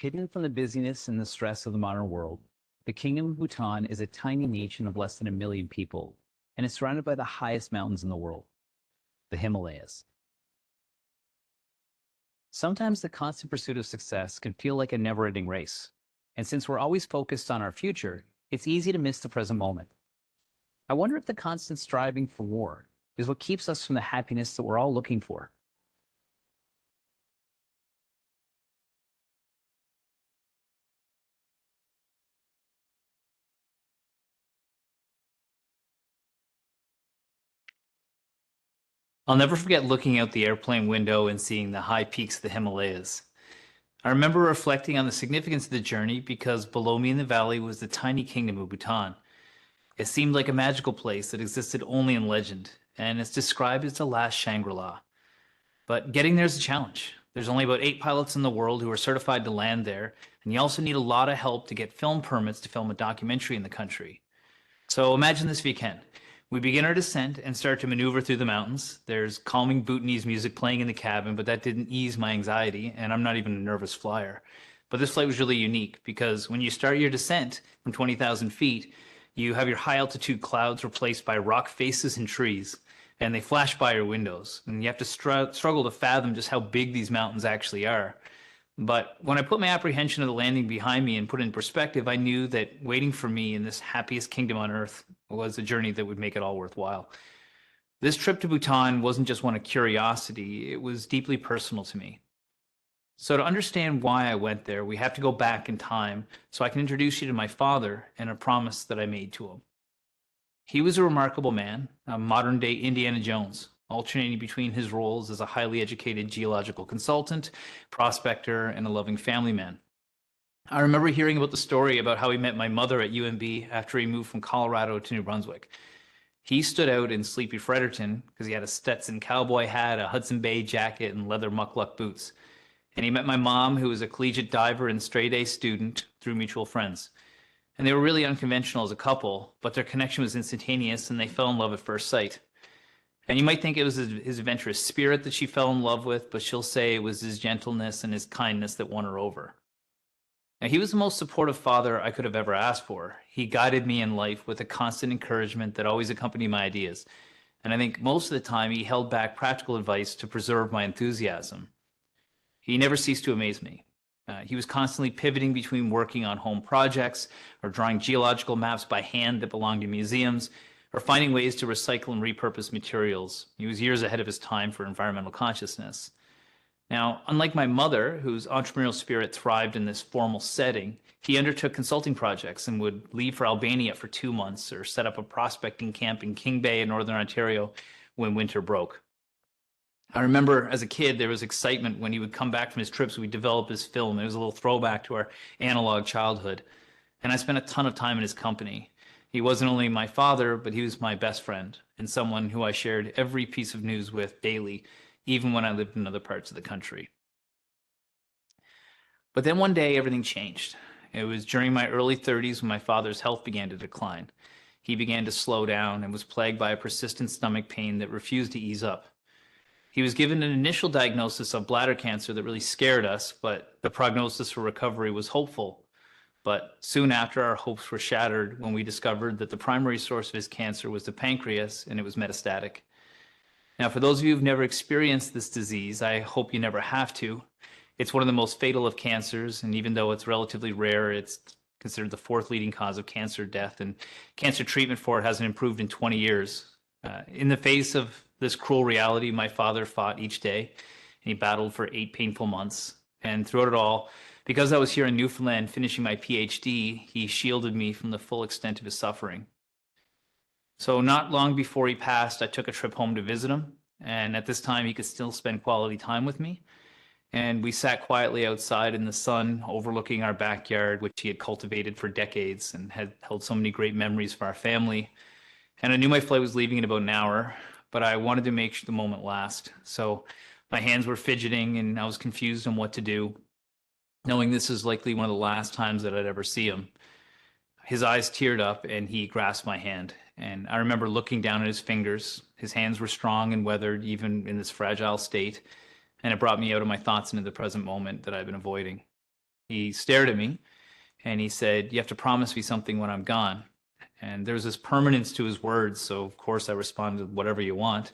Hidden from the busyness and the stress of the modern world, the Kingdom of Bhutan is a tiny nation of less than 1 million people, and is surrounded by the highest mountains in the world, the Himalayas. Sometimes the constant pursuit of success can feel like a never-ending race, and since we're always focused on our future, it's easy to miss the present moment. I wonder if the constant striving for more is what keeps us from the happiness that we're all looking for. I'll never forget looking out the airplane window and seeing the high peaks of the Himalayas. I remember reflecting on the significance of the journey because below me in the valley was the tiny kingdom of Bhutan. It seemed like a magical place that existed only in legend, and it's described as the last Shangri-La. But getting there is a challenge. There's only about 8 pilots in the world who are certified to land there, and you also need a lot of help to get film permits to film a documentary in the country. So imagine this if you can. We begin our descent and start to maneuver through the mountains. There's calming Bhutanese music playing in the cabin, but that didn't ease my anxiety, and I'm not even a nervous flyer. But this flight was really unique because when you start your descent from 20,000 feet, you have your high altitude clouds replaced by rock faces and trees, and they flash by your windows. And you have to struggle to fathom just how big these mountains actually are. But when I put my apprehension of the landing behind me and put it in perspective, I knew that waiting for me in this happiest kingdom on earth was a journey that would make it all worthwhile. This trip to Bhutan wasn't just one of curiosity, it was deeply personal to me. So to understand why I went there, we have to go back in time so I can introduce you to my father and a promise that I made to him. He was a remarkable man, a modern-day Indiana Jones, alternating between his roles as a highly educated geological consultant, prospector, and a loving family man. I remember hearing about the story about how he met my mother at UNB after he moved from Colorado to New Brunswick. He stood out in sleepy Fredericton because he had a Stetson cowboy hat, a Hudson Bay jacket, and leather muckluck boots. And he met my mom, who was a collegiate diver and straight-A student, through mutual friends. And they were really unconventional as a couple, but their connection was instantaneous and they fell in love at first sight. And you might think it was his adventurous spirit that she fell in love with, but she'll say it was his gentleness and his kindness that won her over. Now, he was the most supportive father I could have ever asked for. He guided me in life with a constant encouragement that always accompanied my ideas. And I think most of the time he held back practical advice to preserve my enthusiasm. He never ceased to amaze me. He was constantly pivoting between working on home projects or drawing geological maps by hand that belonged to museums, or finding ways to recycle and repurpose materials. He was years ahead of his time for environmental consciousness. Now, unlike my mother, whose entrepreneurial spirit thrived in this formal setting, he undertook consulting projects and would leave for Albania for 2 months or set up a prospecting camp in King Bay in Northern Ontario when winter broke. I remember as a kid, there was excitement when he would come back from his trips. We'd develop his film. It was a little throwback to our analog childhood. And I spent a ton of time in his company. He wasn't only my father, but he was my best friend and someone who I shared every piece of news with daily, even when I lived in other parts of the country. But then one day, everything changed. It was during my early 30s when my father's health began to decline. He began to slow down and was plagued by a persistent stomach pain that refused to ease up. He was given an initial diagnosis of bladder cancer that really scared us, but the prognosis for recovery was hopeful. But soon after, our hopes were shattered when we discovered that the primary source of his cancer was the pancreas, and it was metastatic. Now, for those of you who've never experienced this disease, I hope you never have to. It's one of the most fatal of cancers, and even though it's relatively rare, it's considered the 4th leading cause of cancer death, and cancer treatment for it hasn't improved in 20 years. In the face of this cruel reality, my father fought each day, and he battled for 8 painful months. And throughout it all, because I was here in Newfoundland finishing my PhD, he shielded me from the full extent of his suffering. So not long before he passed, I took a trip home to visit him. And at this time, he could still spend quality time with me. And we sat quietly outside in the sun, overlooking our backyard, which he had cultivated for decades and had held so many great memories for our family. And I knew my flight was leaving in about an hour, but I wanted to make the moment last. So my hands were fidgeting and I was confused on what to do, knowing this is likely one of the last times that I'd ever see him. His eyes teared up and he grasped my hand. And I remember looking down at his fingers. His hands were strong and weathered, even in this fragile state. And it brought me out of my thoughts into the present moment that I've been avoiding. He stared at me and he said, "You have to promise me something when I'm gone." And there's this permanence to his words. So, of course, I responded, "Whatever you want."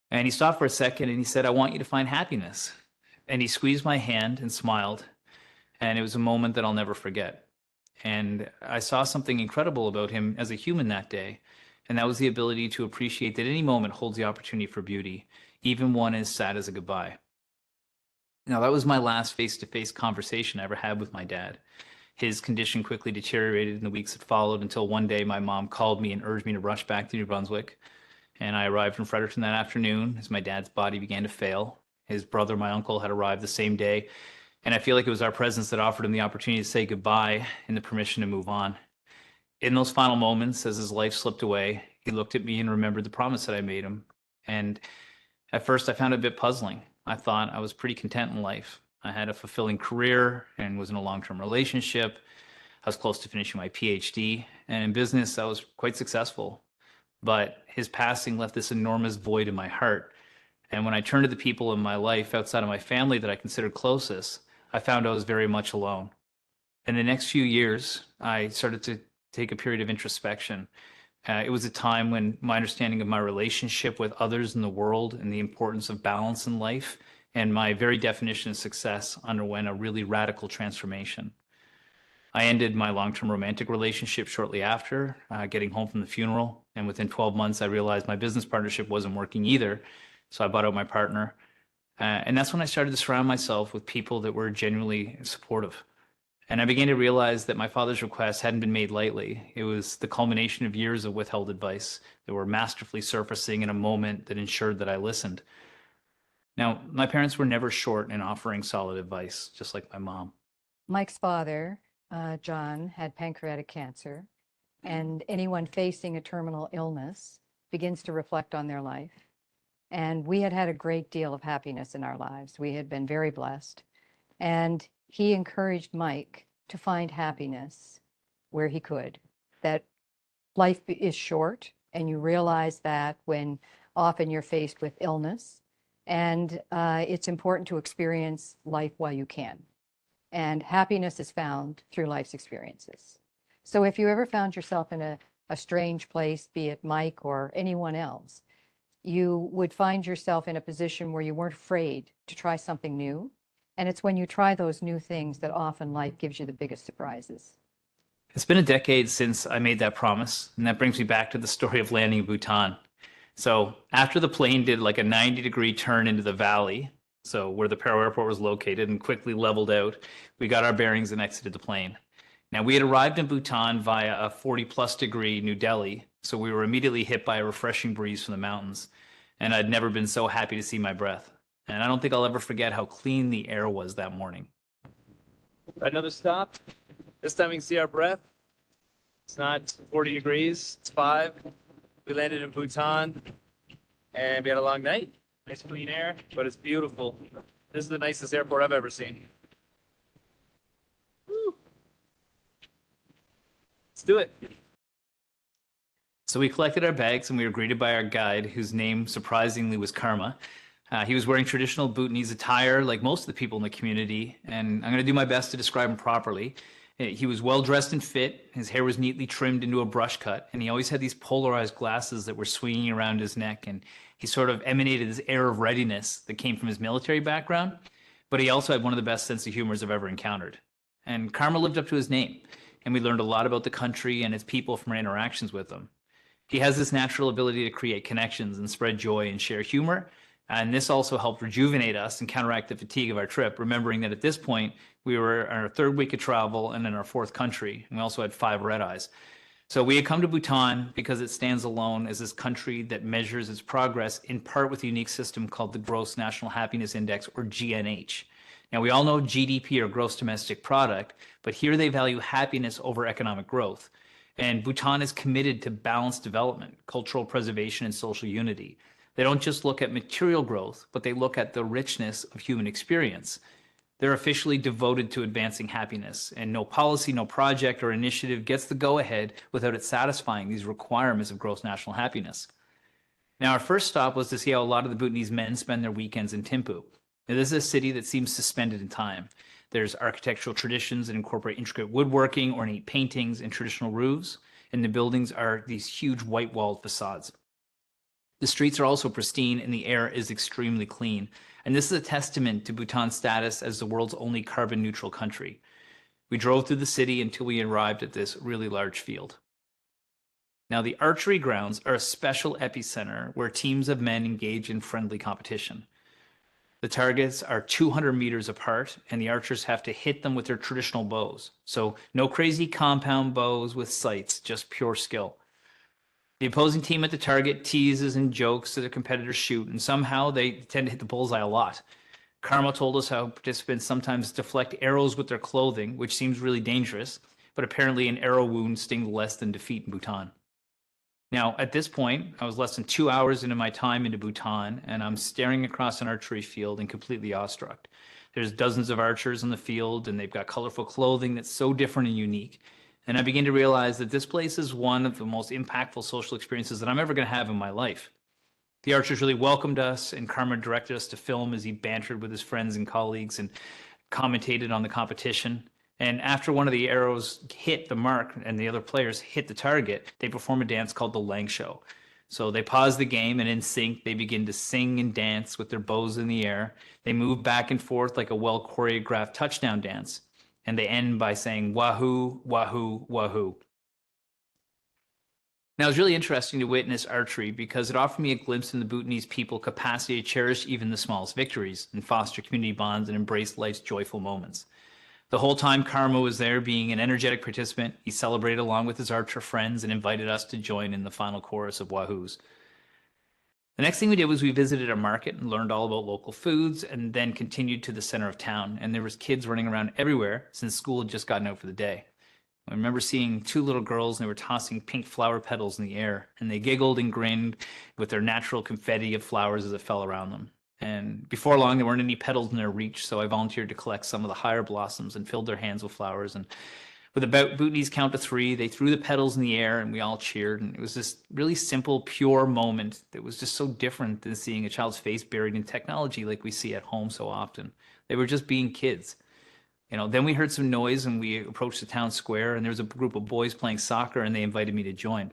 And he stopped for a second and he said, "I want you to find happiness." And he squeezed my hand and smiled. And it was a moment that I'll never forget. And I saw something incredible about him as a human that day. And that was the ability to appreciate that any moment holds the opportunity for beauty, even one as sad as a goodbye. Now, that was my last face-to-face conversation I ever had with my dad. His condition quickly deteriorated in the weeks that followed until one day my mom called me and urged me to rush back to New Brunswick. And I arrived in Fredericton that afternoon as my dad's body began to fail. His brother, my uncle, had arrived the same day. And I feel like it was our presence that offered him the opportunity to say goodbye and the permission to move on. In those final moments, as his life slipped away, he looked at me and remembered the promise that I made him. And at first, I found it a bit puzzling. I thought I was pretty content in life. I had a fulfilling career and was in a long-term relationship. I was close to finishing my PhD. And in business, I was quite successful. But his passing left this enormous void in my heart. And when I turned to the people in my life outside of my family that I considered closest, I found I was very much alone. In the next few years, I started to take a period of introspection. It was a time when my understanding of my relationship with others in the world and the importance of balance in life and my very definition of success underwent a really radical transformation. I ended my long-term romantic relationship shortly after, getting home from the funeral. And within 12 months, I realized my business partnership wasn't working either. So I bought out my partner. And that's when I started to surround myself with people that were genuinely supportive. And I began to realize that my father's request hadn't been made lightly. It was the culmination of years of withheld advice that were masterfully surfacing in a moment that ensured that I listened. Now, my parents were never short in offering solid advice, just like my mom. Mike's father, John, had pancreatic cancer, and anyone facing a terminal illness begins to reflect on their life. And we had had a great deal of happiness in our lives. We had been very blessed. And he encouraged Mike to find happiness where he could, that life is short, and you realize that when often you're faced with illness, and it's important to experience life while you can. And happiness is found through life's experiences. So if you ever found yourself in a strange place, be it Mike or anyone else, you would find yourself in a position where you weren't afraid to try something new. And it's when you try those new things that often life gives you the biggest surprises. It's been a decade since I made that promise, and that brings me back to the story of landing in Bhutan. So after the plane did like a 90-degree turn into the valley, so where the Paro Airport was located, and quickly leveled out, we got our bearings and exited the plane. Now, we had arrived in Bhutan via a 40-plus degree New Delhi, so we were immediately hit by a refreshing breeze from the mountains, and I'd never been so happy to see my breath. And I don't think I'll ever forget how clean the air was that morning. Another stop. This time we can see our breath. It's not 40 degrees, it's 5. We landed in Bhutan, and we had a long night. Nice clean air, but it's beautiful. This is the nicest airport I've ever seen. Woo. Let's do it. So we collected our bags and we were greeted by our guide, whose name surprisingly was Karma. He was wearing traditional Bhutanese attire like most of the people in the community, and I'm going to do my best to describe him properly. He was well dressed and fit. His hair was neatly trimmed into a brush cut, and he always had these polarized glasses that were swinging around his neck, and he sort of emanated this air of readiness that came from his military background, but he also had one of the best sense of humors I've ever encountered. And Karma lived up to his name, and we learned a lot about the country and its people from our interactions with them. He has this natural ability to create connections and spread joy and share humor, and this also helped rejuvenate us and counteract the fatigue of our trip, remembering that at this point, we were on our 3rd week of travel and in our 4th country, and we also had 5 red-eyes. So we had come to Bhutan because it stands alone as this country that measures its progress in part with a unique system called the Gross National Happiness Index, or GNH. Now, we all know GDP, or Gross Domestic Product, but here they value happiness over economic growth. And Bhutan is committed to balanced development, cultural preservation, and social unity. They don't just look at material growth, but they look at the richness of human experience. They're officially devoted to advancing happiness, and no policy, no project or initiative gets the go-ahead without it satisfying these requirements of gross national happiness. Now, our first stop was to see how a lot of the Bhutanese men spend their weekends in Thimphu. Now, this is a city that seems suspended in time. There's architectural traditions that incorporate intricate woodworking, ornate paintings, and traditional roofs, and the buildings are these huge white-walled facades. The streets are also pristine and the air is extremely clean. And this is a testament to Bhutan's status as the world's only carbon neutral country. We drove through the city until we arrived at this really large field. Now, the archery grounds are a special epicenter where teams of men engage in friendly competition. The targets are 200 meters apart, and the archers have to hit them with their traditional bows. So, no crazy compound bows with sights, just pure skill. The opposing team at the target teases and jokes to their competitors shoot, and somehow they tend to hit the bullseye a lot. Karma told us how participants sometimes deflect arrows with their clothing, which seems really dangerous, but apparently an arrow wound stings less than defeat in Bhutan. Now, at this point, I was less than 2 hours into my time into Bhutan, and I'm staring across an archery field and completely awestruck. There's dozens of archers on the field, and they've got colorful clothing that's so different and unique. And I begin to realize that this place is one of the most impactful social experiences that I'm ever going to have in my life. The archers really welcomed us, and Karma directed us to film as he bantered with his friends and colleagues and commentated on the competition. And after one of the arrows hit the mark and the other players hit the target, they perform a dance called the Lang Show. So they pause the game, and in sync, they begin to sing and dance with their bows in the air. They move back and forth like a well-choreographed touchdown dance. And they end by saying, wahoo, wahoo, wahoo. Now, it was really interesting to witness archery because it offered me a glimpse in the Bhutanese people capacity to cherish even the smallest victories and foster community bonds and embrace life's joyful moments. The whole time Karma was there being an energetic participant, he celebrated along with his archer friends and invited us to join in the final chorus of wahoos. The next thing we did was we visited a market and learned all about local foods and then continued to the center of town. And there was kids running around everywhere since school had just gotten out for the day. I remember seeing two little girls and they were tossing pink flower petals in the air and they giggled and grinned with their natural confetti of flowers as it fell around them. And before long, there weren't any petals in their reach, so I volunteered to collect some of the higher blossoms and filled their hands with flowers. And with a Bhutanese count to three, they threw the petals in the air and we all cheered. And it was this really simple, pure moment that was just so different than seeing a child's face buried in technology like we see at home so often. They were just being kids. Then we heard some noise and we approached the town square and there was a group of boys playing soccer and they invited me to join.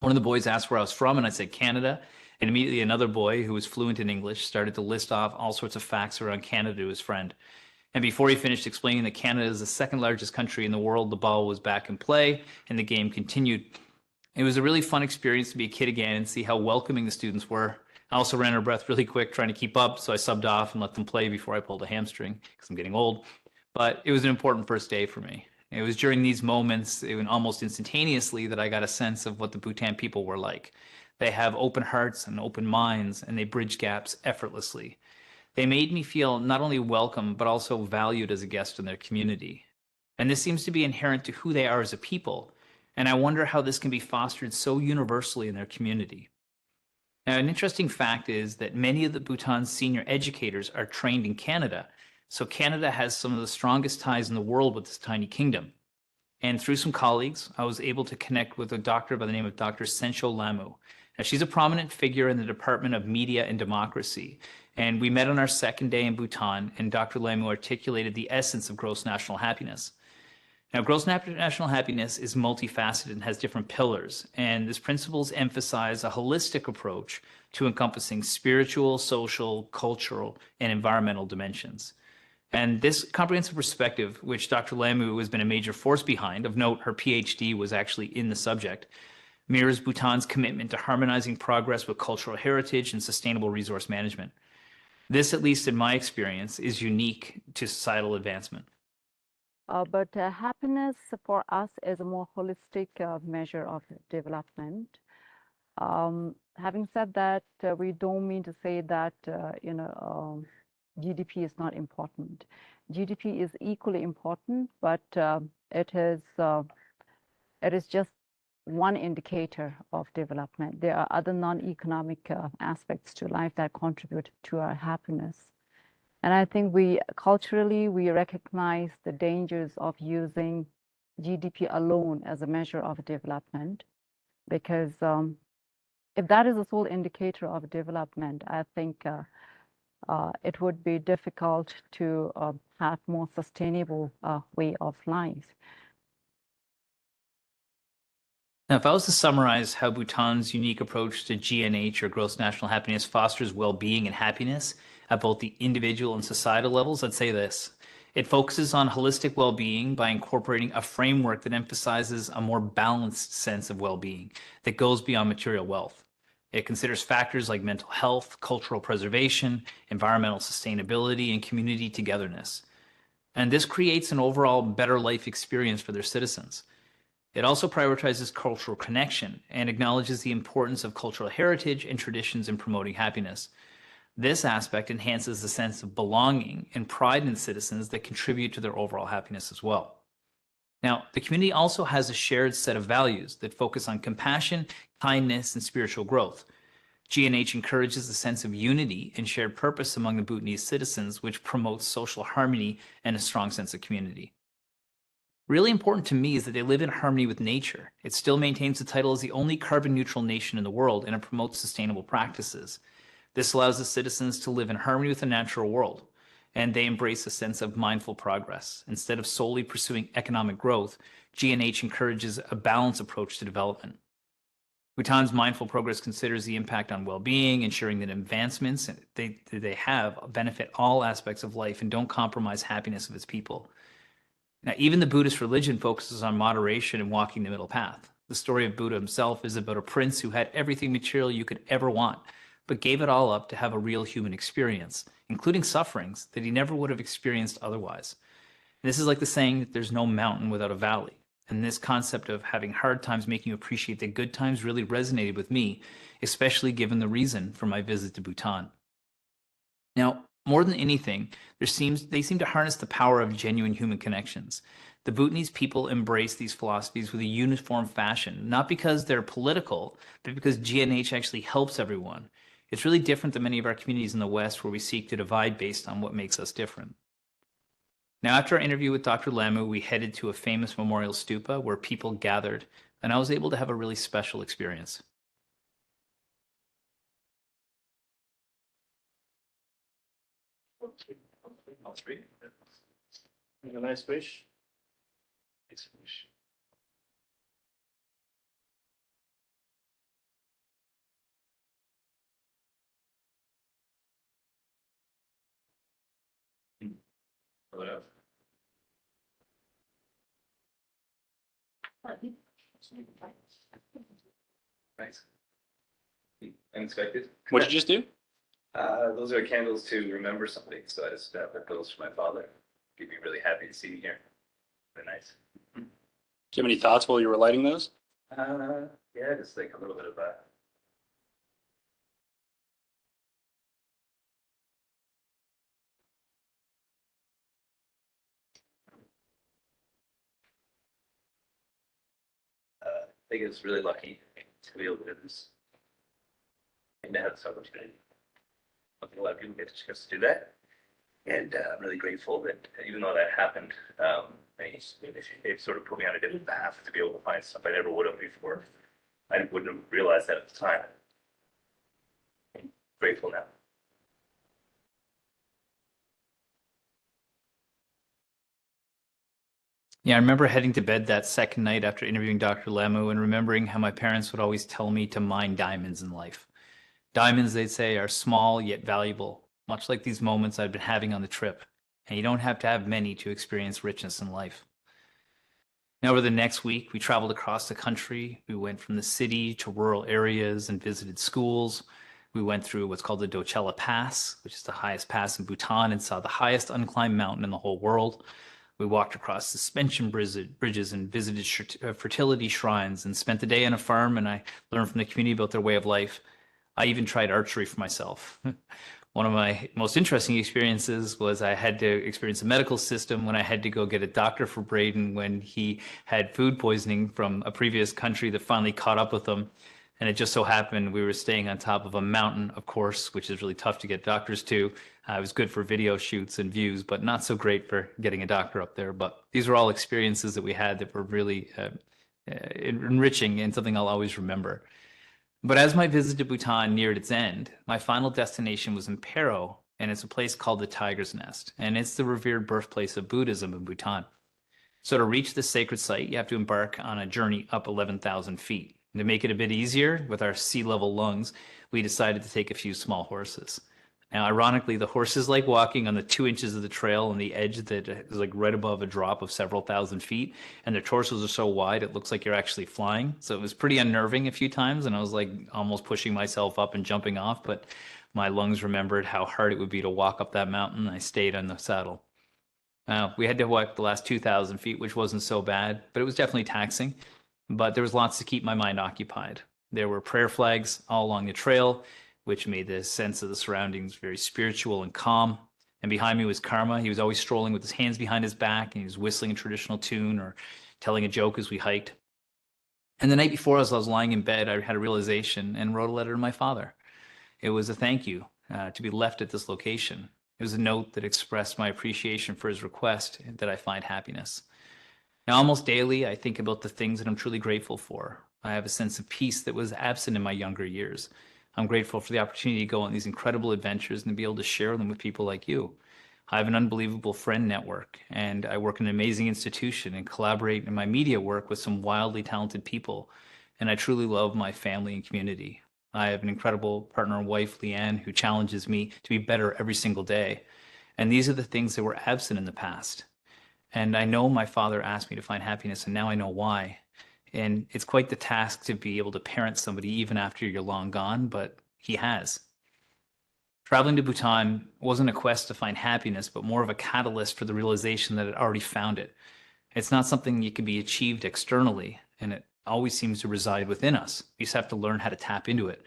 One of the boys asked where I was from and I said Canada. And immediately another boy who was fluent in English started to list off all sorts of facts around Canada to his friend. And before he finished explaining that Canada is the second largest country in the world, the ball was back in play and the game continued. It was a really fun experience to be a kid again and see how welcoming the students were. I also ran out of breath really quick trying to keep up, so I subbed off and let them play before I pulled a hamstring because I'm getting old. But it was an important first day for me. It was during these moments, even almost instantaneously, that I got a sense of what the Bhutan people were like. They have open hearts and open minds, and they bridge gaps effortlessly. They made me feel not only welcome, but also valued as a guest in their community. And this seems to be inherent to who they are as a people. And I wonder how this can be fostered so universally in their community. Now, an interesting fact is that many of the Bhutan's senior educators are trained in Canada. So Canada has some of the strongest ties in the world with this tiny kingdom. And through some colleagues, I was able to connect with a doctor by the name of Dr. Sencho Lamu. Now, she's a prominent figure in the Department of Media and Democracy. And we met on our second day in Bhutan, and Dr. Lamu articulated the essence of gross national happiness. Now, gross national happiness is multifaceted and has different pillars, and these principles emphasize a holistic approach to encompassing spiritual, social, cultural, and environmental dimensions. And this comprehensive perspective, which Dr. Lamu has been a major force behind, of note, her PhD was actually in the subject, mirrors Bhutan's commitment to harmonizing progress with cultural heritage and sustainable resource management. This, at least in my experience, is unique to societal advancement. But happiness for us is a more holistic measure of development. Having said that, we don't mean to say that, GDP is not important. GDP is equally important, but it is just one indicator of development. There are other non-economic aspects to life that contribute to our happiness. And I think culturally, we recognize the dangers of using GDP alone as a measure of development, because if that is the sole indicator of development, I think it would be difficult to have more sustainable way of life. Now, if I was to summarize how Bhutan's unique approach to GNH, or gross national happiness, fosters well-being and happiness at both the individual and societal levels, I'd say this. It focuses on holistic well-being by incorporating a framework that emphasizes a more balanced sense of well-being that goes beyond material wealth. It considers factors like mental health, cultural preservation, environmental sustainability, and community togetherness. And this creates an overall better life experience for their citizens. It also prioritizes cultural connection and acknowledges the importance of cultural heritage and traditions in promoting happiness. This aspect enhances the sense of belonging and pride in citizens that contribute to their overall happiness as well. Now, the community also has a shared set of values that focus on compassion, kindness, and spiritual growth. GNH encourages a sense of unity and shared purpose among the Bhutanese citizens, which promotes social harmony and a strong sense of community. Really important to me is that they live in harmony with nature. It still maintains the title as the only carbon neutral nation in the world, and it promotes sustainable practices. This allows the citizens to live in harmony with the natural world, and they embrace a sense of mindful progress. Instead of solely pursuing economic growth, GNH encourages a balanced approach to development. Bhutan's mindful progress considers the impact on well-being, ensuring that advancements they have benefit all aspects of life and don't compromise happiness of its people. Now, even the Buddhist religion focuses on moderation and walking the middle path. The story of Buddha himself is about a prince who had everything material you could ever want, but gave it all up to have a real human experience, including sufferings that he never would have experienced otherwise. And this is like the saying that there's no mountain without a valley. And this concept of having hard times making you appreciate the good times really resonated with me, especially given the reason for my visit to Bhutan. Now, more than anything, they seem to harness the power of genuine human connections. The Bhutanese people embrace these philosophies with a uniform fashion, not because they're political, but because GNH actually helps everyone. It's really different than many of our communities in the West, where we seek to divide based on what makes us different. Now, after our interview with Dr. Lamu, we headed to a famous memorial stupa where people gathered, and I was able to have a really special experience. All three. Have a nice wish. Nice wish. What else? Nice. Unexpected. What did you just do? Those are candles to remember something, so I just put those for my father. He'd be really happy to see me here. They're nice. Do you have any thoughts while you were lighting those? Yeah, just like a little bit of I think it's really lucky to be able to do this and to have this opportunity. I think a lot of people get a chance to do that. And I'm really grateful that even though that happened, it sort of put me on a different path to be able to find stuff I never would have before. I wouldn't have realized that at the time. I'm grateful now. Yeah, I remember heading to bed that second night after interviewing Dr. Lamu and remembering how my parents would always tell me to mine diamonds in life. Diamonds, they'd say, are small yet valuable, much like these moments I've been having on the trip, and you don't have to have many to experience richness in life. Now, over the next week, we traveled across the country. We went from the city to rural areas and visited schools. We went through what's called the Dochela Pass, which is the highest pass in Bhutan, and saw the highest unclimbed mountain in the whole world. We walked across suspension bridges and visited fertility shrines and spent the day on a farm, and I learned from the community about their way of life. I even tried archery for myself. One of my most interesting experiences was I had to experience the medical system when I had to go get a doctor for Braden when he had food poisoning from a previous country that finally caught up with him. And it just so happened we were staying on top of a mountain, of course, which is really tough to get doctors to. It was good for video shoots and views, but not so great for getting a doctor up there. But these were all experiences that we had that were really enriching and something I'll always remember. But as my visit to Bhutan neared its end, my final destination was in Paro, and it's a place called the Tiger's Nest, and it's the revered birthplace of Buddhism in Bhutan. So to reach this sacred site, you have to embark on a journey up 11,000 feet. And to make it a bit easier, with our sea level lungs, we decided to take a few small horses. Now, ironically, the horses like walking on the 2 inches of the trail on the edge that is like right above a drop of several thousand feet, and their torsos are so wide it looks like you're actually flying. So it was pretty unnerving a few times, and I was like almost pushing myself up and jumping off, but my lungs remembered how hard it would be to walk up that mountain. I stayed on the saddle. We had to walk the last 2,000 feet, which wasn't so bad, but it was definitely taxing. But there was lots to keep my mind occupied. There were prayer flags all along the trail, which made the sense of the surroundings very spiritual and calm. And behind me was Karma. He was always strolling with his hands behind his back, and he was whistling a traditional tune or telling a joke as we hiked. And the night before, as I was lying in bed, I had a realization and wrote a letter to my father. It was a thank you to be left at this location. It was a note that expressed my appreciation for his request that I find happiness. Now, almost daily, I think about the things that I'm truly grateful for. I have a sense of peace that was absent in my younger years. I'm grateful for the opportunity to go on these incredible adventures and to be able to share them with people like you. I have an unbelievable friend network, and I work in an amazing institution and collaborate in my media work with some wildly talented people. And I truly love my family and community. I have an incredible partner and wife, Leanne, who challenges me to be better every single day. And these are the things that were absent in the past. And I know my father asked me to find happiness, and now I know why. And it's quite the task to be able to parent somebody even after you're long gone, but he has. Traveling to Bhutan wasn't a quest to find happiness, but more of a catalyst for the realization that I'd already found it. It's not something that can be achieved externally, and it always seems to reside within us. We just have to learn how to tap into it.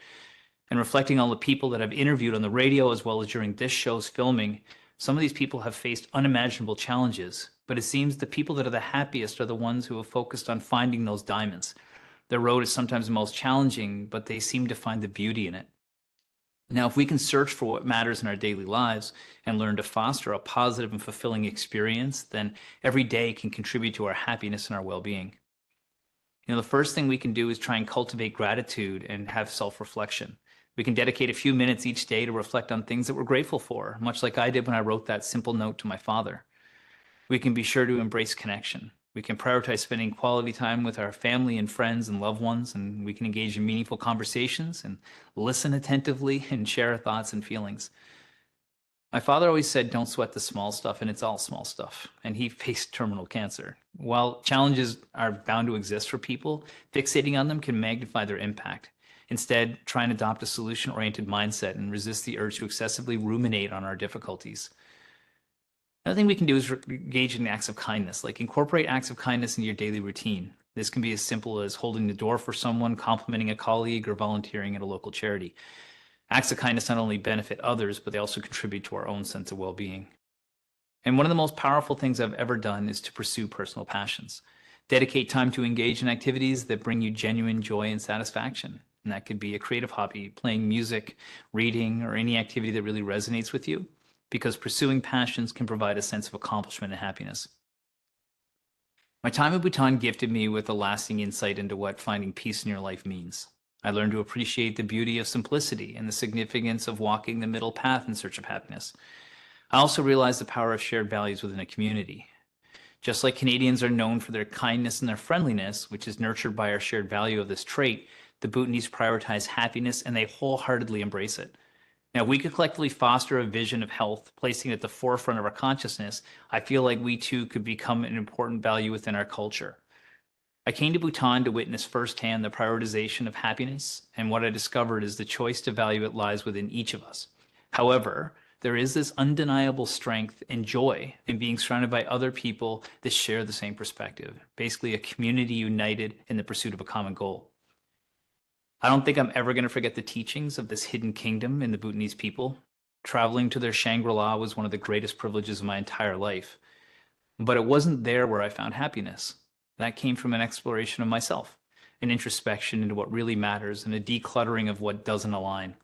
And reflecting on the people that I've interviewed on the radio as well as during this show's filming, some of these people have faced unimaginable challenges, but it seems the people that are the happiest are the ones who have focused on finding those diamonds. Their road is sometimes the most challenging, but they seem to find the beauty in it. Now, if we can search for what matters in our daily lives and learn to foster a positive and fulfilling experience, then every day can contribute to our happiness and our well-being. The first thing we can do is try and cultivate gratitude and have self-reflection. We can dedicate a few minutes each day to reflect on things that we're grateful for, much like I did when I wrote that simple note to my father. We can be sure to embrace connection. We can prioritize spending quality time with our family and friends and loved ones, and we can engage in meaningful conversations and listen attentively and share our thoughts and feelings. My father always said, don't sweat the small stuff, and it's all small stuff. And he faced terminal cancer. While challenges are bound to exist for people, fixating on them can magnify their impact. Instead, try and adopt a solution-oriented mindset and resist the urge to excessively ruminate on our difficulties. Another thing we can do is engage in acts of kindness, like incorporate acts of kindness into your daily routine. This can be as simple as holding the door for someone, complimenting a colleague, or volunteering at a local charity. Acts of kindness not only benefit others, but they also contribute to our own sense of well-being. And one of the most powerful things I've ever done is to pursue personal passions. Dedicate time to engage in activities that bring you genuine joy and satisfaction. And that could be a creative hobby, playing music, reading, or any activity that really resonates with you, because pursuing passions can provide a sense of accomplishment and happiness. My time in Bhutan gifted me with a lasting insight into what finding peace in your life means. I learned to appreciate the beauty of simplicity and the significance of walking the middle path in search of happiness. I also realized the power of shared values within a community. Just like Canadians are known for their kindness and their friendliness, which is nurtured by our shared value of this trait, the Bhutanese prioritize happiness and they wholeheartedly embrace it. Now, if we could collectively foster a vision of health, placing it at the forefront of our consciousness, I feel like we too could become an important value within our culture. I came to Bhutan to witness firsthand the prioritization of happiness, and what I discovered is the choice to value it lies within each of us. However, there is this undeniable strength and joy in being surrounded by other people that share the same perspective, basically a community united in the pursuit of a common goal. I don't think I'm ever going to forget the teachings of this hidden kingdom in the Bhutanese people. Traveling to their Shangri-La was one of the greatest privileges of my entire life. But it wasn't there where I found happiness. That came from an exploration of myself, an introspection into what really matters, and a decluttering of what doesn't align.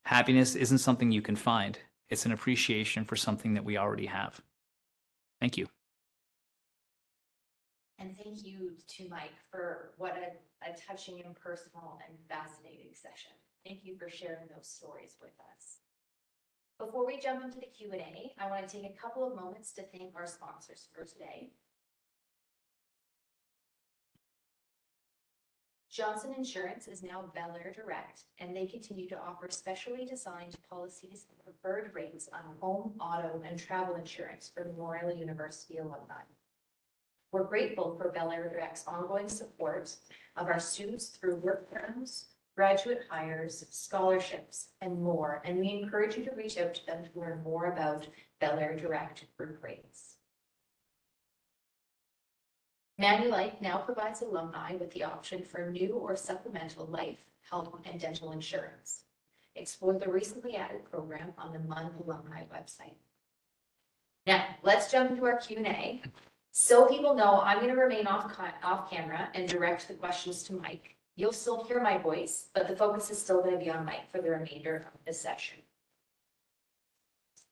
Happiness isn't something you can find. It's an appreciation for something that we already have. Thank you. And thank you to Mike for what a touching and personal and fascinating session. Thank you for sharing those stories with us. Before we jump into the Q&A, I want to take a couple of moments to thank our sponsors for today. Johnson Insurance is now Bel Air Direct, and they continue to offer specially designed policies and preferred rates on home, auto, and travel insurance for Memorial University alumni. We're grateful for Bel Air Direct's ongoing support of our students through work programs, graduate hires, scholarships, and more, and we encourage you to reach out to them to learn more about Bel Air Direct group rates. Manulife now provides alumni with the option for new or supplemental life, health, and dental insurance. Explore the recently added program on the MUN alumni website. Now, let's jump into our Q&A. So people know I'm going to remain off camera and direct the questions to Mike. You'll still hear my voice, but the focus is still going to be on Mike for the remainder of this session.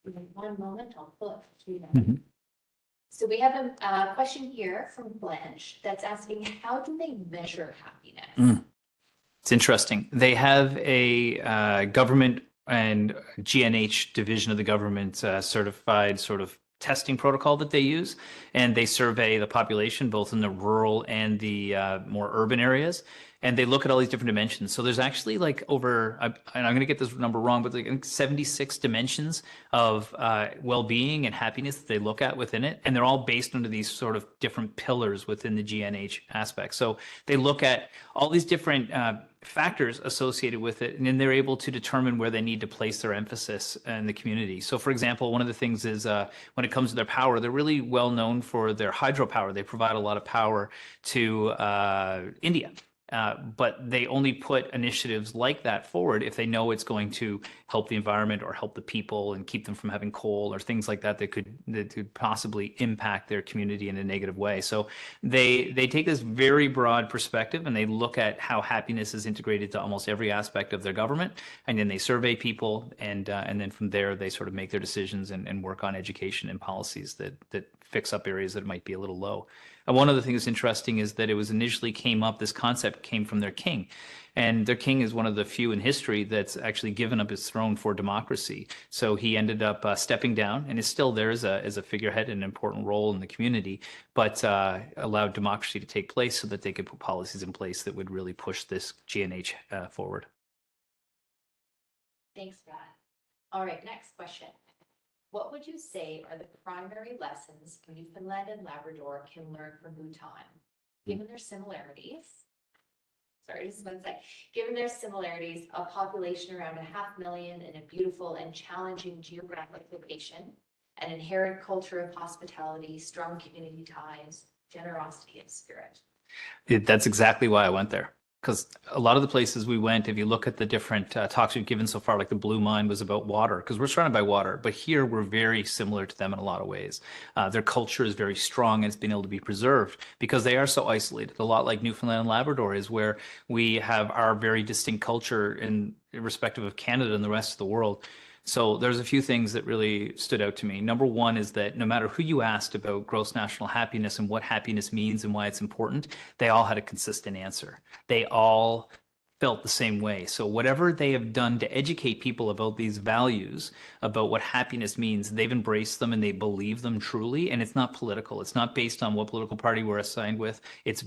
In 1 moment, I'll pull up the Q&A. So we have a question here from Blanche that's asking, how do they measure happiness? It's interesting. They have a government and GNH division of the government certified sort of testing protocol that they use, and they survey the population both in the rural and the more urban areas, and they look at all these different dimensions. So there's actually like over, and I'm going to get this number wrong, but like 76 dimensions of well-being and happiness that they look at within it, and they're all based under these sort of different pillars within the GNH aspect. So they look at all these different factors associated with it, and then they're able to determine where they need to place their emphasis in the community. So for example, one of the things is when it comes to their power, they're really well known for their hydropower. They provide a lot of power to India. But they only put initiatives like that forward if they know it's going to help the environment or help the people and keep them from having coal or things like that that could possibly impact their community in a negative way. So they take this very broad perspective and they look at how happiness is integrated to almost every aspect of their government, and then they survey people, and then from there they sort of make their decisions and work on education and policies that fix up areas that might be a little low. And one of the things that's interesting is that it was initially this concept came from their king. And their king is one of the few in history that's actually given up his throne for democracy. So he ended up stepping down and is still there as a figurehead and an important role in the community, but allowed democracy to take place so that they could put policies in place that would really push this GNH forward. Thanks, Brad. All right, next question. What would you say are the primary lessons Newfoundland and Labrador can learn from Bhutan, given their similarities? Sorry, just 1 sec. Given their similarities, a population around 500,000 in a beautiful and challenging geographic location, an inherent culture of hospitality, strong community ties, generosity, and spirit. That's exactly why I went there. Because a lot of the places we went, if you look at the different talks we've given so far, like the Blue Mine was about water, because we're surrounded by water. But here we're very similar to them in a lot of ways. Their culture is very strong and it's been able to be preserved because they are so isolated. A lot like Newfoundland and Labrador is, where we have our very distinct culture irrespective of Canada and the rest of the world. So there's a few things that really stood out to me. Number one is that no matter who you asked about gross national happiness and what happiness means and why it's important, they all had a consistent answer. They all felt the same way. So whatever they have done to educate people about these values, about what happiness means, they've embraced them and they believe them truly. And it's not political. It's not based on what political party we're assigned with. It's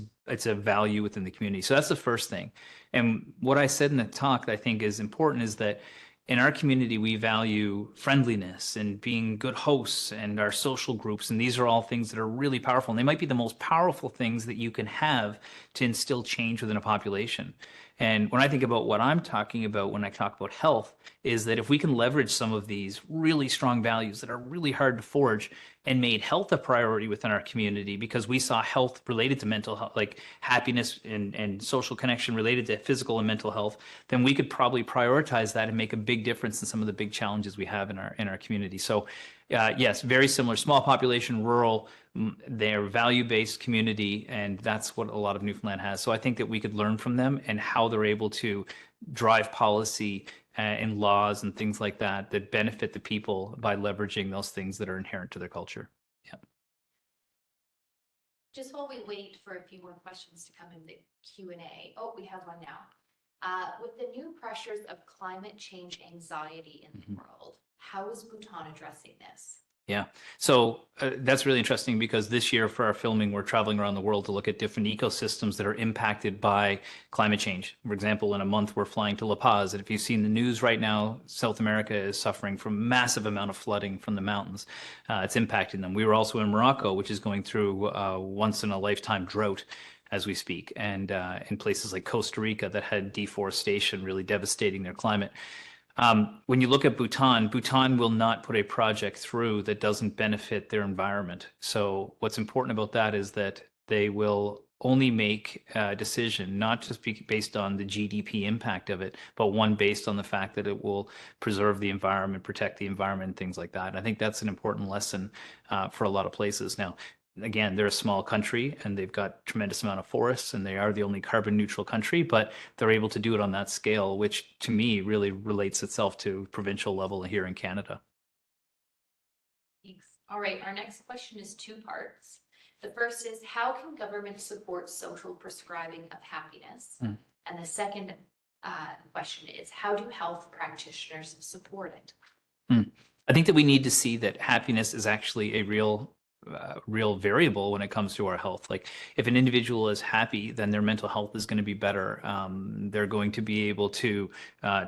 a value within the community. So that's the first thing. And what I said in the talk that I think is important is that in our community, we value friendliness and being good hosts and our social groups. And these are all things that are really powerful. And they might be the most powerful things that you can have to instill change within a population. And when I think about what I'm talking about when I talk about health, is that if we can leverage some of these really strong values that are really hard to forge and made health a priority within our community, because we saw health related to mental health, like happiness and social connection related to physical and mental health, then we could probably prioritize that and make a big difference in some of the big challenges we have in our community. So yes, very similar, small population, rural, they're value-based community, and that's what a lot of Newfoundland has. So I think that we could learn from them and how they're able to drive policy and laws and things like that that benefit the people by leveraging those things that are inherent to their culture. Yeah. Just while we wait for a few more questions to come in the Q&A. Oh, we have one now. With the new pressures of climate change anxiety in the world, How is Bhutan addressing this? Yeah. So that's really interesting because this year for our filming, we're traveling around the world to look at different ecosystems that are impacted by climate change. For example, in a month, we're flying to La Paz. And if you've seen the news right now, South America is suffering from a massive amount of flooding from the mountains. It's impacting them. We were also in Morocco, which is going through once in a lifetime drought as we speak, and in places like Costa Rica that had deforestation really devastating their climate. When you look at Bhutan, Bhutan will not put a project through that doesn't benefit their environment. So what's important about that is that they will only make a decision, not just based on the GDP impact of it, but one based on the fact that it will preserve the environment, protect the environment, things like that. I think that's an important lesson for a lot of places. Now, again, they're a small country and they've got tremendous amount of forests and they are the only carbon neutral country, but they're able to do it on that scale, which to me really relates itself to provincial level here in Canada. Thanks. All right, our next question is two parts. The first is, how can government support social prescribing of happiness? And the second question is, how do health practitioners support it? I think that we need to see that happiness is actually a real variable when it comes to our health. Like if an individual is happy, then their mental health is going to be better. They're going to be able to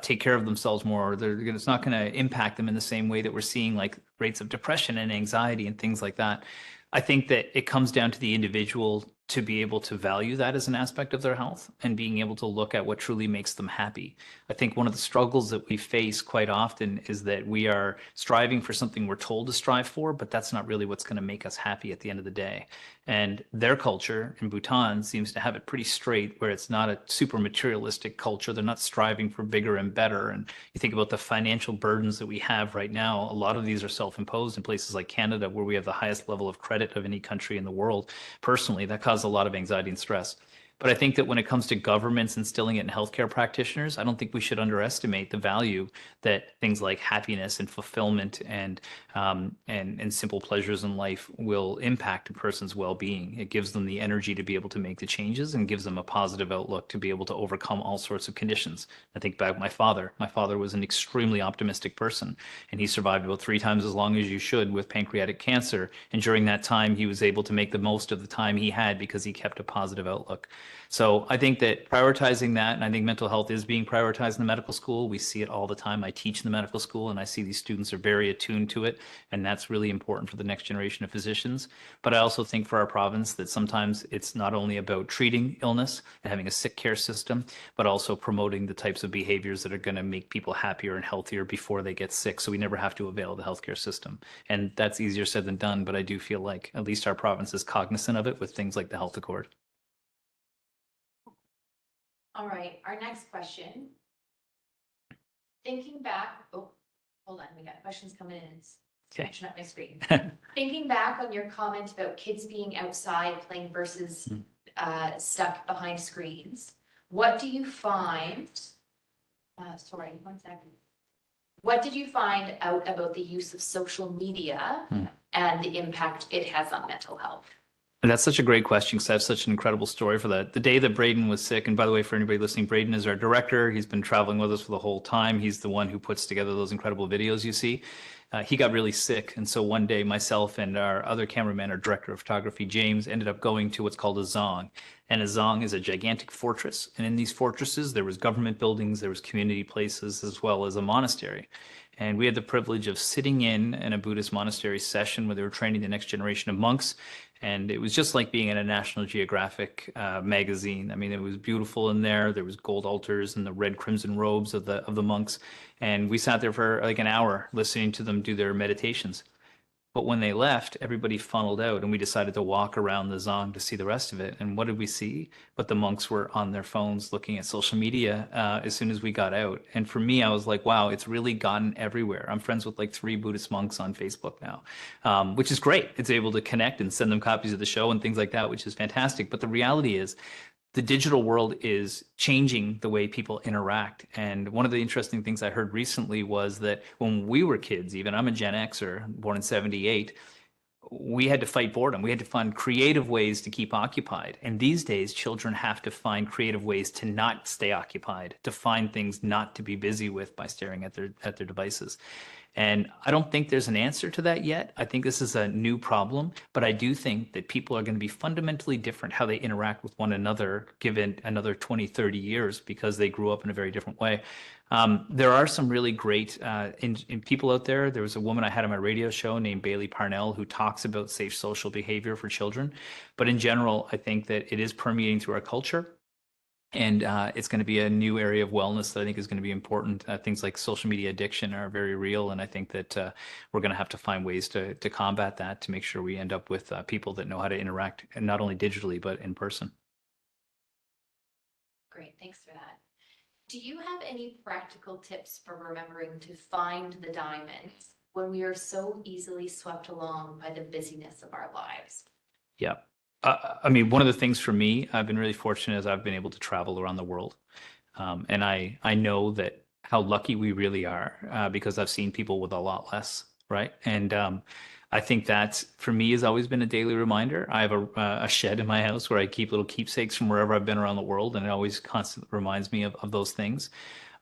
take care of themselves more. It's not going to impact them in the same way that we're seeing like rates of depression and anxiety and things like that. I think that it comes down to the individual to be able to value that as an aspect of their health and being able to look at what truly makes them happy. I think one of the struggles that we face quite often is that we are striving for something we're told to strive for, but that's not really what's going to make us happy at the end of the day. And their culture in Bhutan seems to have it pretty straight, where it's not a super materialistic culture. They're not striving for bigger and better. And you think about the financial burdens that we have right now, a lot of these are self-imposed in places like Canada, where we have the highest level of credit of any country in the world. Personally, that causes a lot of anxiety and stress. But I think that when it comes to governments instilling it in healthcare practitioners, I don't think we should underestimate the value that things like happiness and fulfillment and simple pleasures in life will impact a person's well-being. It gives them the energy to be able to make the changes and gives them a positive outlook to be able to overcome all sorts of conditions. I think back my father. My father was an extremely optimistic person, and he survived about 3 times as long as you should with pancreatic cancer. And during that time, he was able to make the most of the time he had because he kept a positive outlook. So I think that prioritizing that, and I think mental health is being prioritized in the medical school. We see it all the time. I teach in the medical school and I see these students are very attuned to it. And that's really important for the next generation of physicians. But I also think for our province that sometimes it's not only about treating illness and having a sick care system, but also promoting the types of behaviors that are going to make people happier and healthier before they get sick. So we never have to avail the healthcare system. And that's easier said than done. But I do feel like at least our province is cognizant of it with things like the Health Accord. All right, our next question. Thinking back, oh, hold on, we got questions coming in. It's Okay. switching up my screen. Thinking back on your comment about kids being outside playing versus stuck behind screens, what do you find? Sorry, 1 second. What did you find out about the use of social media and the impact it has on mental health? And that's such a great question because I have such an incredible story for that. The day that Braden was sick, and by the way, for anybody listening, Braden is our director. He's been traveling with us for the whole time. He's the one who puts together those incredible videos you see. He got really sick. And so one day myself and our other cameraman, our director of photography, James, ended up going to what's called a zong. And a zong is a gigantic fortress. And in these fortresses, there was government buildings, there was community places, as well as a monastery. And we had the privilege of sitting in a Buddhist monastery session where they were training the next generation of monks. And it was just like being in a National Geographic magazine. I mean, it was beautiful in there. There was gold altars and the red crimson robes of the monks. And we sat there for like an hour listening to them do their meditations. But when they left, everybody funneled out and we decided to walk around the zong to see the rest of it. And what did we see? But the monks were on their phones looking at social media as soon as we got out. And for me, I was like, wow, it's really gotten everywhere. I'm friends with like 3 Buddhist monks on Facebook now, which is great. It's able to connect and send them copies of the show and things like that, which is fantastic. But the reality is, the digital world is changing the way people interact. And one of the interesting things I heard recently was that when we were kids, even I'm a Gen Xer, born in 78, we had to fight boredom. We had to find creative ways to keep occupied. And these days, children have to find creative ways to not stay occupied, to find things not to be busy with by staring at their devices. And I don't think there's an answer to that yet. I think this is a new problem, but I do think that people are going to be fundamentally different how they interact with one another given another 20, 30 years because they grew up in a very different way. There are some really great in people out there. There was a woman I had on my radio show named Bailey Parnell who talks about safe social behavior for children. But in general, I think that it is permeating through our culture. And it's going to be a new area of wellness that I think is going to be important. Things like social media addiction are very real. And I think that we're going to have to find ways to combat that to make sure we end up with people that know how to interact, and not only digitally, but in person. Great, thanks for that. Do you have any practical tips for remembering to find the diamonds when we are so easily swept along by the busyness of our lives? Yeah. I mean, one of the things for me, I've been really fortunate is I've been able to travel around the world. And I know that how lucky we really are because I've seen people with a lot less, right? And I think that for me has always been a daily reminder. I have a shed in my house where I keep little keepsakes from wherever I've been around the world, and it always constantly reminds me of those things.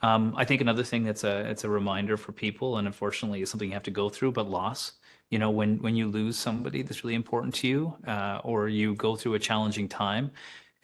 I think another thing it's a reminder for people, and unfortunately is something you have to go through, but loss. You know, when you lose somebody that's really important to you, or you go through a challenging time,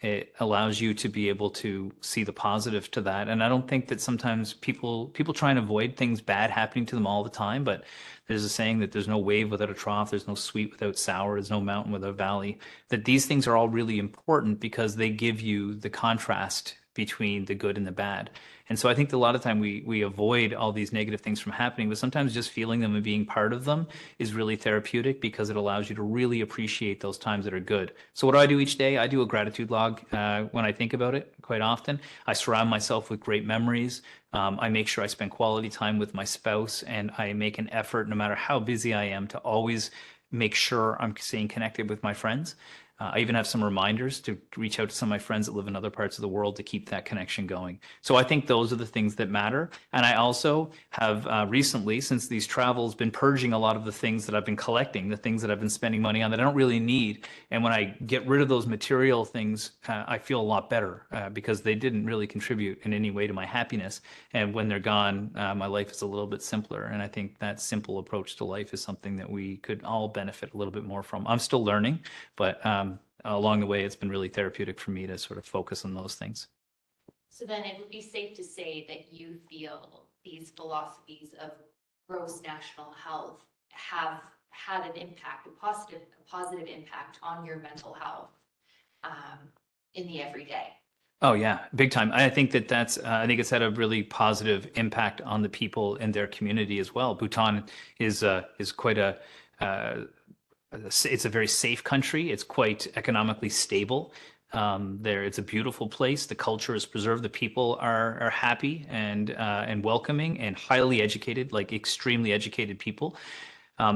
it allows you to be able to see the positive to that. And I don't think that sometimes people try and avoid things bad happening to them all the time, but there's a saying that there's no wave without a trough, there's no sweet without sour, there's no mountain without a valley, that these things are all really important because they give you the contrast between the good and the bad. And so I think that a lot of time we avoid all these negative things from happening, but sometimes just feeling them and being part of them is really therapeutic because it allows you to really appreciate those times that are good. So what do I do each day? I do a gratitude log when I think about it quite often. I surround myself with great memories. I make sure I spend quality time with my spouse, and I make an effort, no matter how busy I am, to always make sure I'm staying connected with my friends. I even have some reminders to reach out to some of my friends that live in other parts of the world to keep that connection going. So I think those are the things that matter. And I also have recently, since these travels, been purging a lot of the things that I've been collecting, the things that I've been spending money on that I don't really need. And when I get rid of those material things, I feel a lot better because they didn't really contribute in any way to my happiness. And when they're gone, my life is a little bit simpler. And I think that simple approach to life is something that we could all benefit a little bit more from. I'm still learning, but along the way, it's been really therapeutic for me to sort of focus on those things. So then it would be safe to say that you feel these philosophies of gross national health have had an impact, a positive impact on your mental health in the everyday. Oh yeah, big time. I think that's I think it's had a really positive impact on the people in their community as well. Bhutan is quite it's a very safe country. It's quite economically stable. It's a beautiful place. The culture is preserved. The people are happy and welcoming and highly educated, like extremely educated people.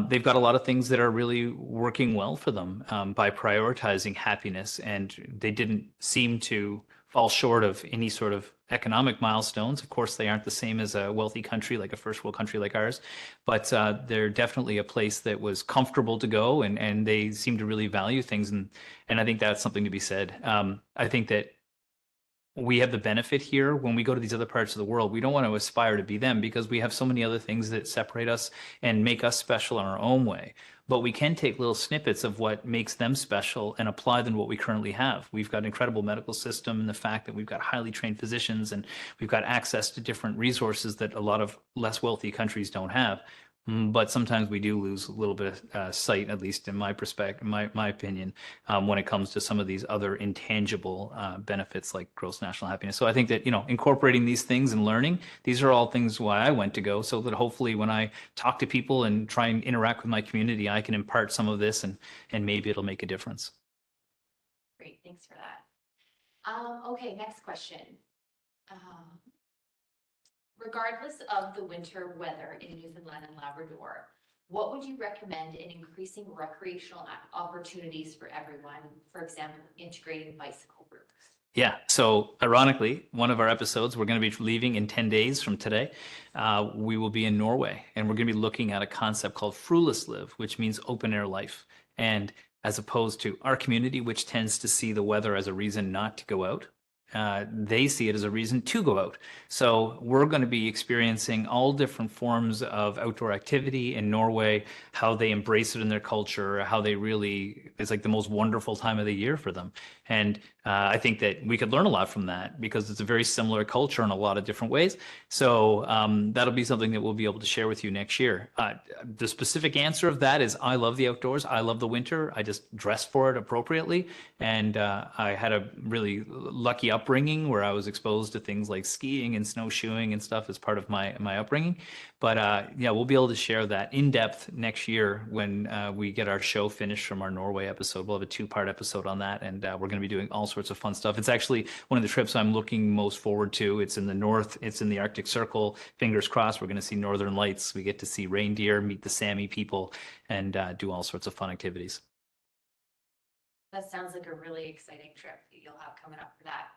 They've got a lot of things that are really working well for them by prioritizing happiness, and they didn't seem to fall short of any sort of economic milestones. Of course, they aren't the same as a wealthy country like a first world country like ours, but they're definitely a place that was comfortable to go, and they seem to really value things, and I think that's something to be said. I think that we have the benefit here when we go to these other parts of the world. We don't want to aspire to be them because we have so many other things that separate us and make us special in our own way. But we can take little snippets of what makes them special and apply them to what we currently have. We've got an incredible medical system, and the fact that we've got highly trained physicians and we've got access to different resources that a lot of less wealthy countries don't have. But sometimes we do lose a little bit of sight, at least in my perspective, my opinion, when it comes to some of these other intangible benefits like gross national happiness. So I think that, incorporating these things and learning, these are all things why I went to go, so that hopefully when I talk to people and try and interact with my community, I can impart some of this and maybe it'll make a difference. Great, thanks for that. Okay, next question. Regardless of the winter weather in Newfoundland and Labrador, what would you recommend in increasing recreational opportunities for everyone? For example, integrating bicycle routes. Yeah. So ironically, one of our episodes, we're going to be leaving in 10 days from today. We will be in Norway, and we're going to be looking at a concept called Friluftsliv, which means open air life. And as opposed to our community, which tends to see the weather as a reason not to go out, they see it as a reason to go out. So we're going to be experiencing all different forms of outdoor activity in Norway, how they embrace it in their culture, how they really, it's like the most wonderful time of the year for them. And I think that we could learn a lot from that because it's a very similar culture in a lot of different ways. So that'll be something that we'll be able to share with you next year. The specific answer of that is I love the outdoors. I love the winter. I just dress for it appropriately. And I had a really lucky upbringing where I was exposed to things like skiing and snowshoeing and stuff as part of my upbringing. But yeah, we'll be able to share that in depth next year when we get our show finished from our Norway episode. We'll have a 2-part episode on that, and we're going to be doing all sorts of fun stuff. It's actually one of the trips I'm looking most forward to. It's in the north. It's in the Arctic Circle. Fingers crossed, we're going to see northern lights. We get to see reindeer, meet the Sami people, and do all sorts of fun activities. That sounds like a really exciting trip that you'll have coming up for that.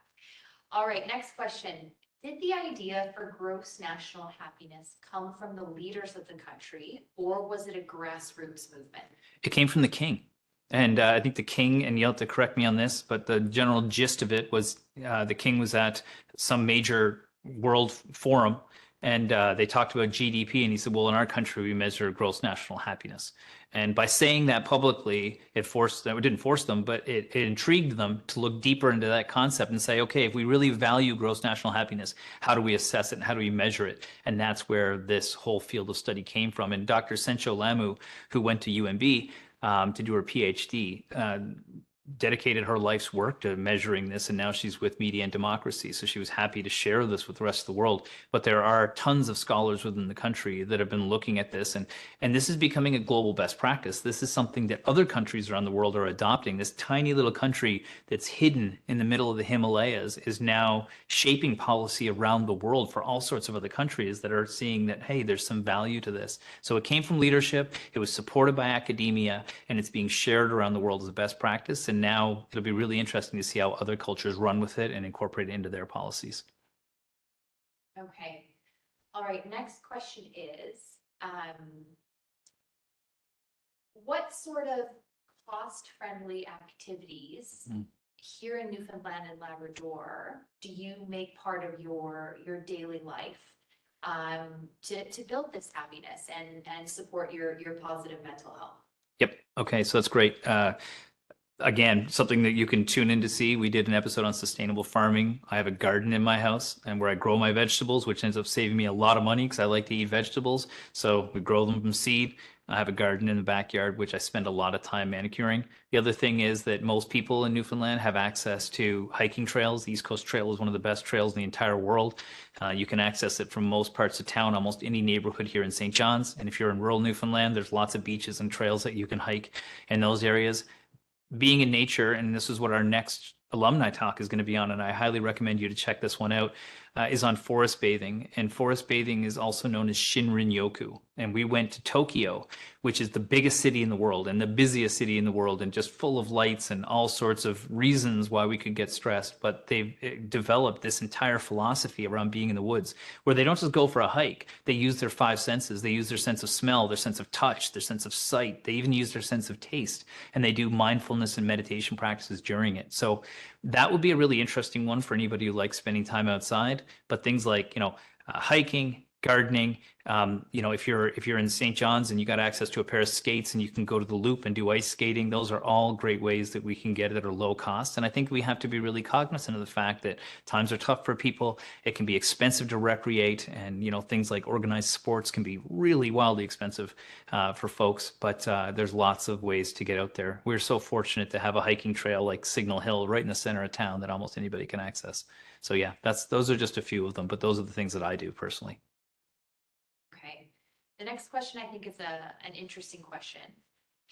All right, next question. Did the idea for gross national happiness come from the leaders of the country, or was it a grassroots movement? It came from the king. And I think the king, and you'll have to correct me on this, but the general gist of it was the king was at some major world forum, and they talked about GDP, and he said, well, in our country, we measure gross national happiness. And by saying that publicly, it forced them, it didn't force them, but it intrigued them to look deeper into that concept and say, okay, if we really value gross national happiness, how do we assess it and how do we measure it? And that's where this whole field of study came from. And Dr. Sencho Lamu, who went to UMB to do her PhD, dedicated her life's work to measuring this, and now she's with Media and Democracy. So she was happy to share this with the rest of the world. But there are tons of scholars within the country that have been looking at this, and this is becoming a global best practice. This is something that other countries around the world are adopting. This tiny little country that's hidden in the middle of the Himalayas is now shaping policy around the world for all sorts of other countries that are seeing that, hey, there's some value to this. So it came from leadership, it was supported by academia, and it's being shared around the world as a best practice. And now it'll be really interesting to see how other cultures run with it and incorporate it into their policies. Okay. All right. Next question is, what sort of cost-friendly activities here in Newfoundland and Labrador do you make part of your daily life to build this happiness and support your positive mental health? Yep. Okay. So that's great. Again, something that you can tune in to see. We did an episode on sustainable farming. I have a garden in my house and where I grow my vegetables, which ends up saving me a lot of money because I like to eat vegetables. So we grow them from seed. I have a garden in the backyard, which I spend a lot of time manicuring. The other thing is that most people in Newfoundland have access to hiking trails. The East Coast Trail is one of the best trails in the entire world. You can access it from most parts of town, almost any neighborhood here in St. John's. And if you're in rural Newfoundland, there's lots of beaches and trails that you can hike in those areas. Being in nature, and this is what our next alumni talk is going to be on, and I highly recommend you to check this one out, is on forest bathing. And forest bathing is also known as Shinrin-yoku. And we went to Tokyo, which is the biggest city in the world and the busiest city in the world and just full of lights and all sorts of reasons why we could get stressed. But they've developed this entire philosophy around being in the woods where they don't just go for a hike. They use their 5 senses. They use their sense of smell, their sense of touch, their sense of sight. They even use their sense of taste, and they do mindfulness and meditation practices during it. So that would be a really interesting one for anybody who likes spending time outside. But things like, hiking, gardening, if you're in St. John's and you got access to a pair of skates and you can go to the loop and do ice skating, those are all great ways that we can get it at a low cost. And I think we have to be really cognizant of the fact that times are tough for people. It can be expensive to recreate, and things like organized sports can be really wildly expensive for folks. But there's lots of ways to get out there. We're so fortunate to have a hiking trail like Signal Hill right in the center of town that almost anybody can access. So yeah, those are just a few of them, but those are the things that I do personally. Okay. The next question I think is an interesting question.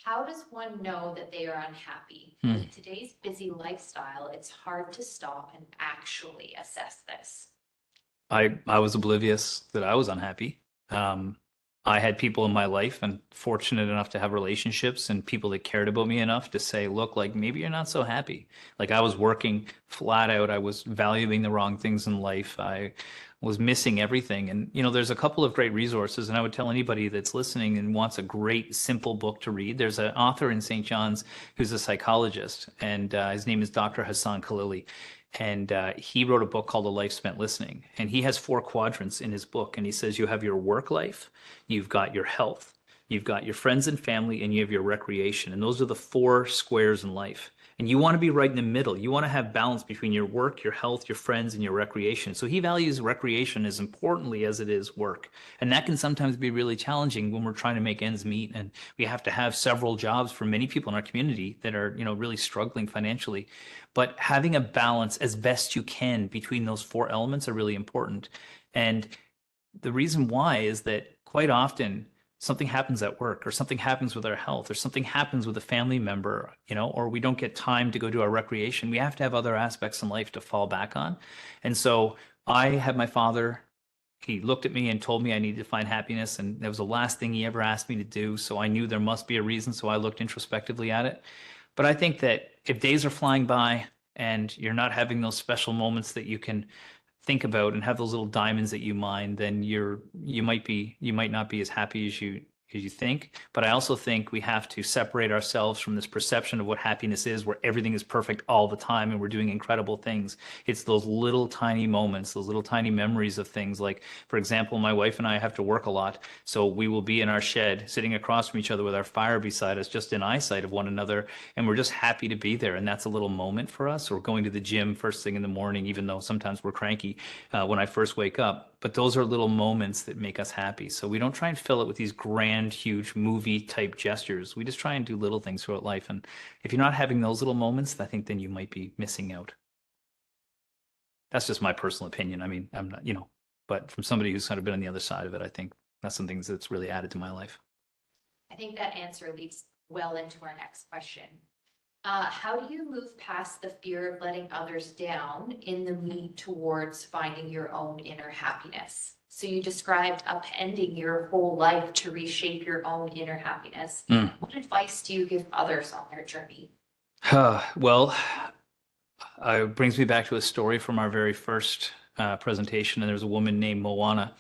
How does one know that they are unhappy? In today's busy lifestyle, it's hard to stop and actually assess this. I was oblivious that I was unhappy. I had people in my life, and fortunate enough to have relationships and people that cared about me enough to say, look, like maybe you're not so happy. Like I was working flat out. I was valuing the wrong things in life. I was missing everything. And, there's a couple of great resources, and I would tell anybody that's listening and wants a great, simple book to read. There's an author in St. John's who's a psychologist, and his name is Dr. Hassan Khalili. And he wrote a book called A Life Spent Listening. And he has 4 quadrants in his book. And he says you have your work life, you've got your health, you've got your friends and family, and you have your recreation. And those are the 4 squares in life. And you want to be right in the middle. You want to have balance between your work, your health, your friends, and your recreation. So he values recreation as importantly as it is work. And that can sometimes be really challenging when we're trying to make ends meet. And we have to have several jobs for many people in our community that are, really struggling financially. But having a balance as best you can between those 4 elements are really important. And the reason why is that quite often something happens at work, or something happens with our health, or something happens with a family member, or we don't get time to go do our recreation. We have to have other aspects in life to fall back on. And so I had my father, he looked at me and told me I needed to find happiness. And that was the last thing he ever asked me to do. So I knew there must be a reason. So I looked introspectively at it. But I think that if days are flying by and you're not having those special moments that you can think about and have those little diamonds that you mine, then you might not be as happy as you think. But I also think we have to separate ourselves from this perception of what happiness is, where everything is perfect all the time and we're doing incredible things. It's those little tiny moments, those little tiny memories of things. Like, for example, my wife and I have to work a lot, so we will be in our shed sitting across from each other with our fire beside us, just in eyesight of one another, and we're just happy to be there. And that's a little moment for us. Or going to the gym first thing in the morning, even though sometimes we're cranky when I first wake up. But those are little moments that make us happy. So we don't try and fill it with these grand, huge movie type gestures. We just try and do little things throughout life. And if you're not having those little moments, I think then you might be missing out. That's just my personal opinion. I mean, I'm not, but from somebody who's kind of been on the other side of it, I think that's some things that's really added to my life. I think that answer leads well into our next question. How do you move past the fear of letting others down in the move towards finding your own inner happiness? So you described upending your whole life to reshape your own inner happiness. What advice do you give others on their journey? Well, it brings me back to a story from our very first presentation. And there's a woman named Moana,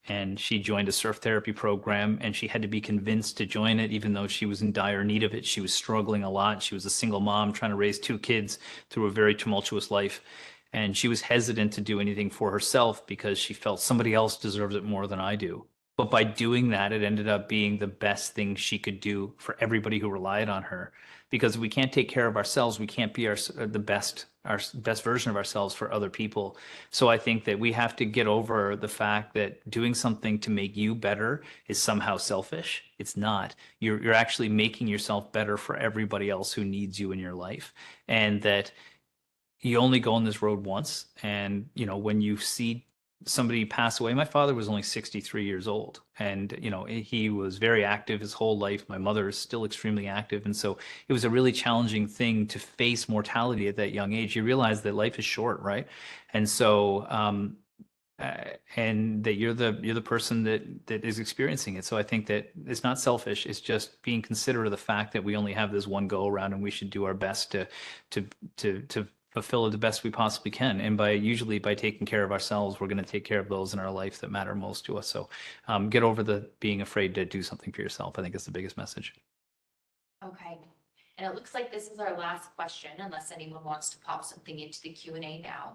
and she joined a surf therapy program, and she had to be convinced to join it, even though she was in dire need of it. She was struggling a lot. She was a single mom trying to raise 2 kids through a very tumultuous life. And she was hesitant to do anything for herself because she felt somebody else deserves it more than I do. But by doing that, it ended up being the best thing she could do for everybody who relied on her. Because if we can't take care of ourselves, we can't be our best version of ourselves for other people. So I think that we have to get over the fact that doing something to make you better is somehow selfish. It's not. You're actually making yourself better for everybody else who needs you in your life. And that you only go on this road once. And, when you see somebody pass away, my father was only 63 years old, and he was very active his whole life. My mother is still extremely active, and so it was a really challenging thing to face mortality at that young age. You realize that life is short, right? And so and that you're the person that is experiencing it. So I think that it's not selfish. It's just being considerate of the fact that we only have this one go around, and we should do our best to fulfill it the best we possibly can. And usually by taking care of ourselves, we're going to take care of those in our life that matter most to us. So get over the being afraid to do something for yourself. I think is the biggest message. Okay. And it looks like this is our last question, unless anyone wants to pop something into the Q&A now.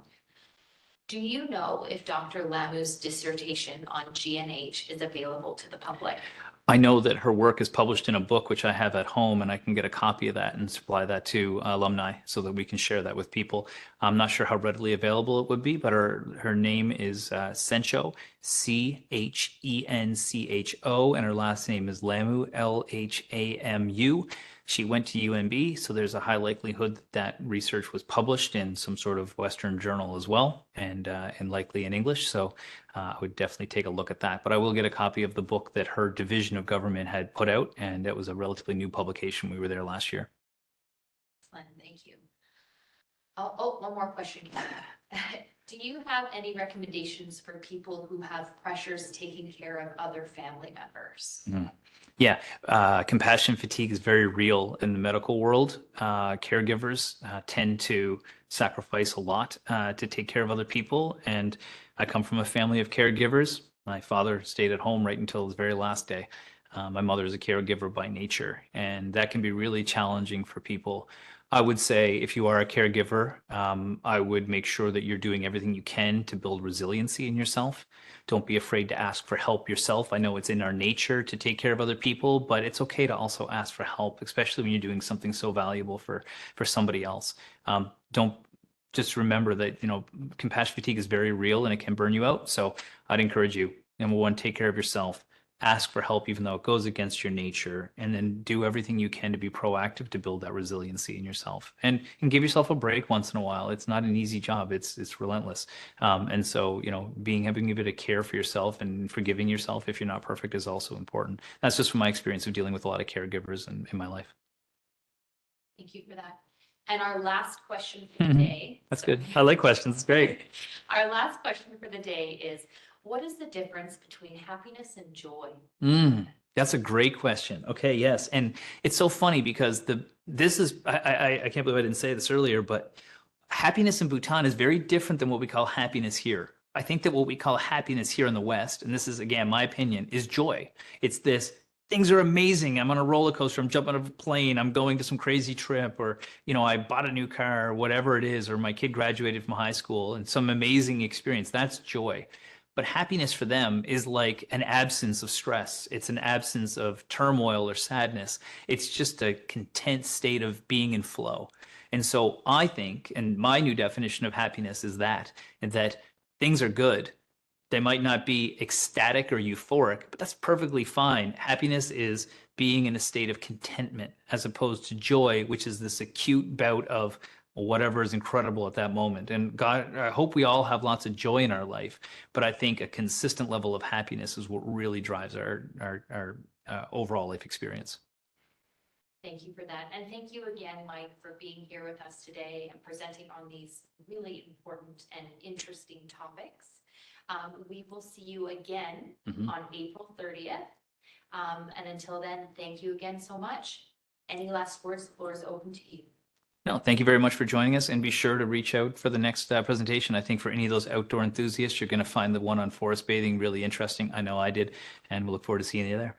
Do you know if Dr. Lamu's dissertation on GNH is available to the public? I know that her work is published in a book, which I have at home, and I can get a copy of that and supply that to alumni so that we can share that with people. I'm not sure how readily available it would be, but her name is Sencho, Chencho, and her last name is Lamu, Lhamu. She went to UNB, so there's a high likelihood that research was published in some sort of Western journal as well, and likely in English. So I would definitely take a look at that. But I will get a copy of the book that her division of government had put out, and it was a relatively new publication. We were there last year. Excellent, thank you. Oh, one more question. Do you have any recommendations for people who have pressures taking care of other family members? Yeah, compassion fatigue is very real in the medical world. Caregivers tend to sacrifice a lot to take care of other people. And I come from a family of caregivers. My father stayed at home right until his very last day. My mother is a caregiver by nature, and that can be really challenging for people. I would say if you are a caregiver, I would make sure that you're doing everything you can to build resiliency in yourself. Don't be afraid to ask for help yourself. I know it's in our nature to take care of other people, but it's okay to also ask for help, especially when you're doing something so valuable for somebody else. Don't just remember that, compassion fatigue is very real and it can burn you out. So I'd encourage you, number one, take care of yourself. Ask for help, even though it goes against your nature, and then do everything you can to be proactive to build that resiliency in yourself, and give yourself a break once in a while. It's not an easy job. It's relentless. And so, having a bit of care for yourself and forgiving yourself if you're not perfect is also important. That's just from my experience of dealing with a lot of caregivers in my life. Thank you for that. And our last question for the day. That's good. I like questions. It's great. Our last question for the day is, what is the difference between happiness and joy? That's a great question. Okay, yes. And it's so funny because I can't believe I didn't say this earlier, but happiness in Bhutan is very different than what we call happiness here. I think that what we call happiness here in the West, and this is again my opinion, is joy. It's this, things are amazing. I'm on a roller coaster. I'm jumping out of a plane. I'm going to some crazy trip, or, I bought a new car, or whatever it is, or my kid graduated from high school and some amazing experience. That's joy. But happiness for them is like an absence of stress. It's an absence of turmoil or sadness. It's just a content state of being in flow. And so I think, and my new definition of happiness is that things are good. They might not be ecstatic or euphoric, but that's perfectly fine. Happiness is being in a state of contentment, as opposed to joy, which is this acute bout of whatever is incredible at that moment. And God, I hope we all have lots of joy in our life, but I think a consistent level of happiness is what really drives our overall life experience. Thank you for that. And thank you again, Mike, for being here with us today and presenting on these really important and interesting topics. We will see you again on April 30th. And until then, thank you again so much. Any last words? The floor is open to you. No, thank you very much for joining us, and be sure to reach out for the next presentation. I think for any of those outdoor enthusiasts, you're going to find the one on forest bathing really interesting. I know I did, and we'll look forward to seeing you there.